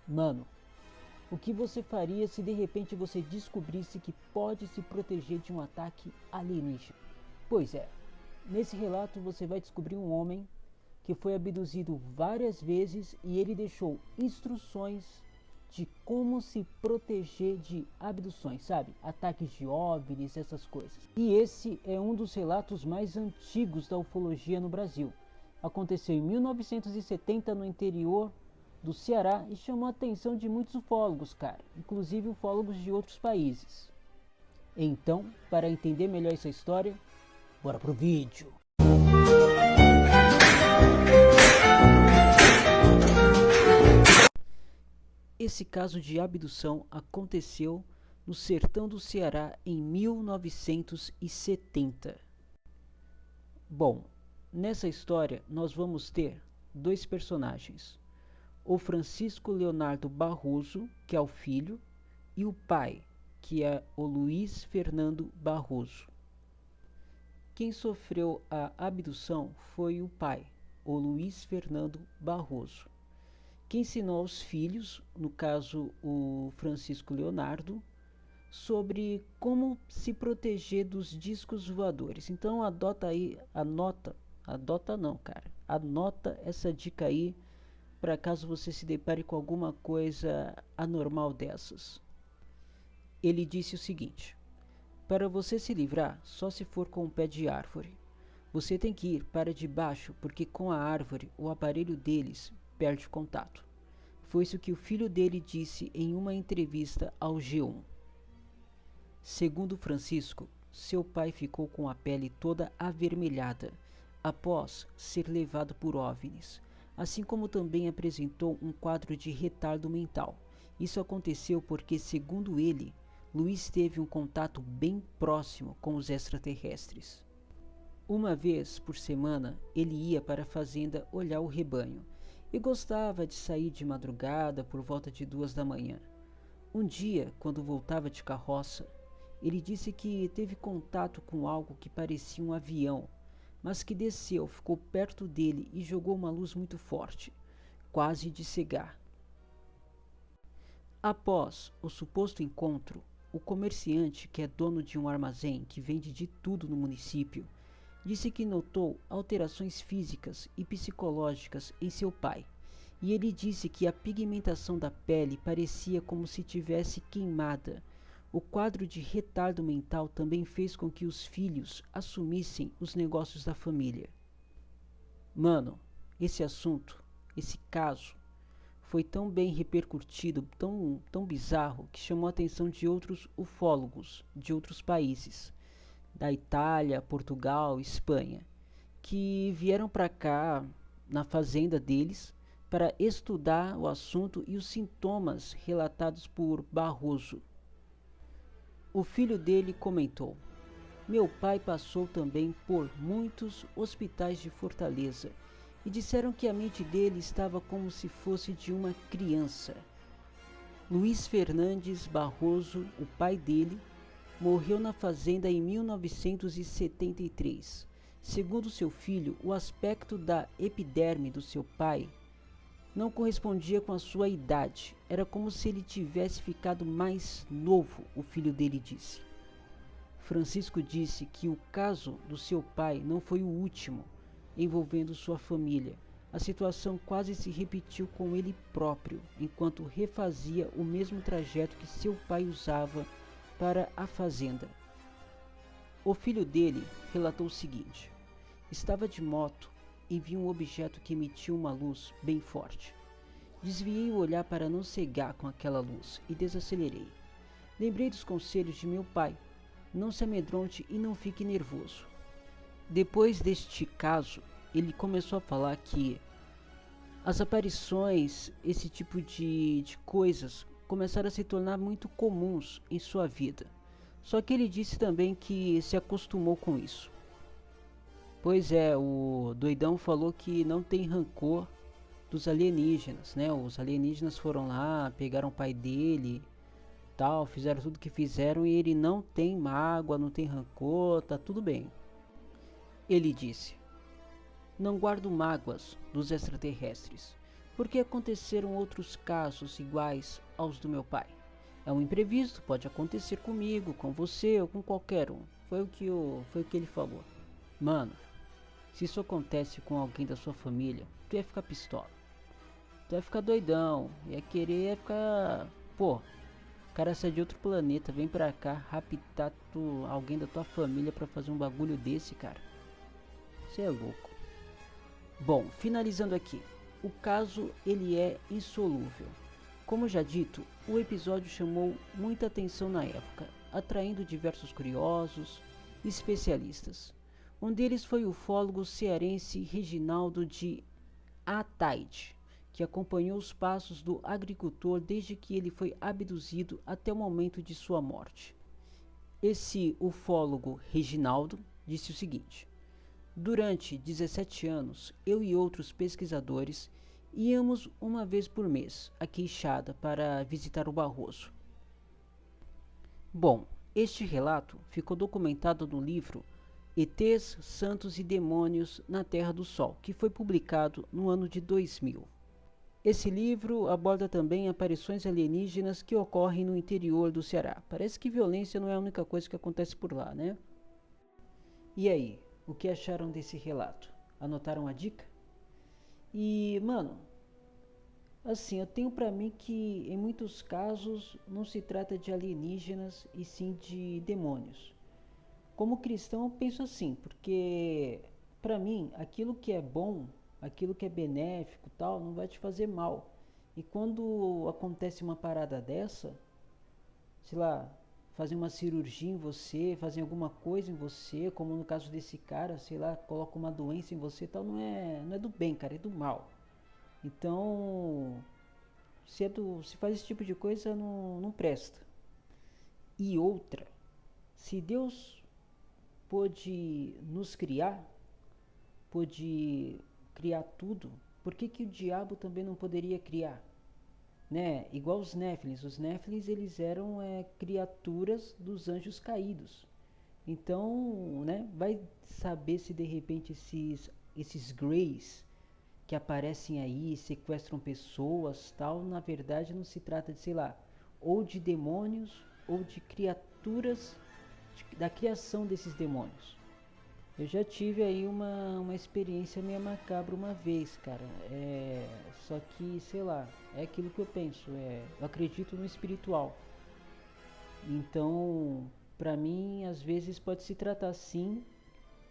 Mano, o que você faria se de repente você descobrisse que pode se proteger de um ataque alienígena? Pois é, nesse relato você vai descobrir um homem que foi abduzido várias vezes e ele deixou instruções de como se proteger de abduções, sabe? Ataques de OVNIs, essas coisas. E esse é um dos relatos mais antigos da ufologia no Brasil. Aconteceu em 1970 no interior do Ceará e chamou a atenção de muitos ufólogos, cara, inclusive ufólogos de outros países. Então, para entender melhor essa história, bora pro vídeo. Esse caso de abdução aconteceu no sertão do Ceará em 1970. Bom, nessa história nós vamos ter dois personagens. O Francisco Leonardo Barroso, que é o filho, e o pai, que é o Luiz Fernando Barroso. Quem sofreu a abdução foi o pai, o Luiz Fernando Barroso, que ensinou aos filhos, no caso o Francisco Leonardo, sobre como se proteger dos discos voadores. Então anota essa dica aí para caso você se depare com alguma coisa anormal dessas. Ele disse o seguinte: para você se livrar, só se for com um pé de árvore. Você tem que ir para debaixo, porque com a árvore o aparelho deles perde contato. Foi isso que o filho dele disse em uma entrevista ao G1. Segundo Francisco, seu pai ficou com a pele toda avermelhada após ser levado por OVNIs, assim como também apresentou um quadro de retardo mental. Isso aconteceu porque, segundo ele, Luiz teve um contato bem próximo com os extraterrestres. Uma vez por semana, ele ia para a fazenda olhar o rebanho e gostava de sair de madrugada por volta de 2 da manhã. Um dia, quando voltava de carroça, ele disse que teve contato com algo que parecia um avião, mas que desceu, ficou perto dele e jogou uma luz muito forte, quase de cegar. Após o suposto encontro, o comerciante, que é dono de um armazém que vende de tudo no município, disse que notou alterações físicas e psicológicas em seu pai, e ele disse que a pigmentação da pele parecia como se tivesse queimada. O quadro de retardo mental também fez com que os filhos assumissem os negócios da família. Mano, esse assunto, esse caso, foi tão bem repercutido, tão bizarro, que chamou a atenção de outros ufólogos de outros países, da Itália, Portugal, Espanha, que vieram para cá, na fazenda deles, para estudar o assunto e os sintomas relatados por Barroso. O filho dele comentou: meu pai passou também por muitos hospitais de Fortaleza e disseram que a mente dele estava como se fosse de uma criança. Luiz Fernandes Barroso, o pai dele, morreu na fazenda em 1973. Segundo seu filho, o aspecto da epiderme do seu pai não correspondia com a sua idade. Era como se ele tivesse ficado mais novo, o filho dele disse. Francisco disse que o caso do seu pai não foi o último envolvendo sua família. A situação quase se repetiu com ele próprio, enquanto refazia o mesmo trajeto que seu pai usava para a fazenda. O filho dele relatou o seguinte: estava de moto e vi um objeto que emitiu uma luz bem forte. Desviei o olhar para não cegar com aquela luz e desacelerei. Lembrei dos conselhos de meu pai: não se amedronte e não fique nervoso. Depois deste caso, ele começou a falar que as aparições, esse tipo de coisas, começaram a se tornar muito comuns em sua vida. Só que ele disse também que se acostumou com isso. Pois é, o doidão falou que não tem rancor dos alienígenas, né? Os alienígenas foram lá, pegaram o pai dele, tal, fizeram tudo que fizeram e ele não tem mágoa, não tem rancor, tá tudo bem. Ele disse: não guardo mágoas dos extraterrestres. porque aconteceram outros casos iguais aos do meu pai. É um imprevisto, pode acontecer comigo, com você ou com qualquer um. Foi o que ele falou. Mano, se isso acontece com alguém da sua família, tu ia ficar pistola. Tu ia ficar doidão, ia ficar... Pô, o cara sai de outro planeta, vem pra cá raptar alguém da tua família pra fazer um bagulho desse, cara. Você é louco. Bom, finalizando aqui. O caso, ele é insolúvel. Como já dito, o episódio chamou muita atenção na época, atraindo diversos curiosos e especialistas. Um deles foi o ufólogo cearense Reginaldo de Ataide, que acompanhou os passos do agricultor desde que ele foi abduzido até o momento de sua morte. Esse ufólogo Reginaldo disse o seguinte: durante 17 anos, eu e outros pesquisadores íamos uma vez por mês à Queixada para visitar o Barroso. Bom, este relato ficou documentado no livro ETs, Santos e Demônios na Terra do Sol, que foi publicado no ano de 2000. Esse livro aborda também aparições alienígenas que ocorrem no interior do Ceará. Parece que violência não é a única coisa que acontece por lá, né? E aí, o que acharam desse relato? Anotaram a dica? E, mano, assim, eu tenho pra mim que em muitos casos não se trata de alienígenas e sim de demônios. Como cristão eu penso assim, porque pra mim aquilo que é bom, aquilo que é benéfico, tal, não vai te fazer mal. E quando acontece uma parada dessa, sei lá, fazem uma cirurgia em você, fazem alguma coisa em você, como no caso desse cara, sei lá, coloca uma doença em você, tal, não é do bem, cara, é do mal. Então, se faz esse tipo de coisa, não presta. E outra, se Deus pôde nos criar, pôde criar tudo, por que que o diabo também não poderia criar? Né? Igual os Néfilins. Os Néfilins, eles eram criaturas dos anjos caídos. Então, né, vai saber se de repente esses Greys que aparecem aí, sequestram pessoas, tal, na verdade não se trata de, sei lá, ou de demônios ou de criaturas da criação desses demônios. Eu já tive aí uma experiência meio macabra uma vez, cara. Só que, sei lá, é aquilo que eu penso. Eu acredito no espiritual. Então, pra mim, às vezes pode se tratar sim,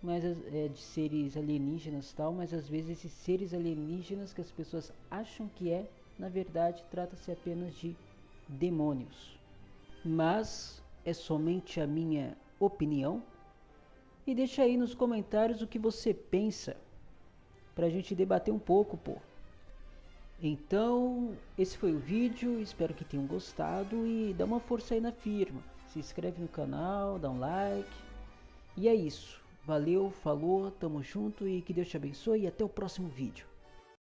mas de seres alienígenas e tal, mas às vezes esses seres alienígenas que as pessoas acham que na verdade trata-se apenas de demônios. Mas é somente a minha opinião. E deixa aí nos comentários o que você pensa, pra gente debater um pouco, pô. Então, esse foi o vídeo, espero que tenham gostado e dá uma força aí na firma. Se inscreve no canal, dá um like. E é isso. Valeu, falou, tamo junto e que Deus te abençoe e até o próximo vídeo.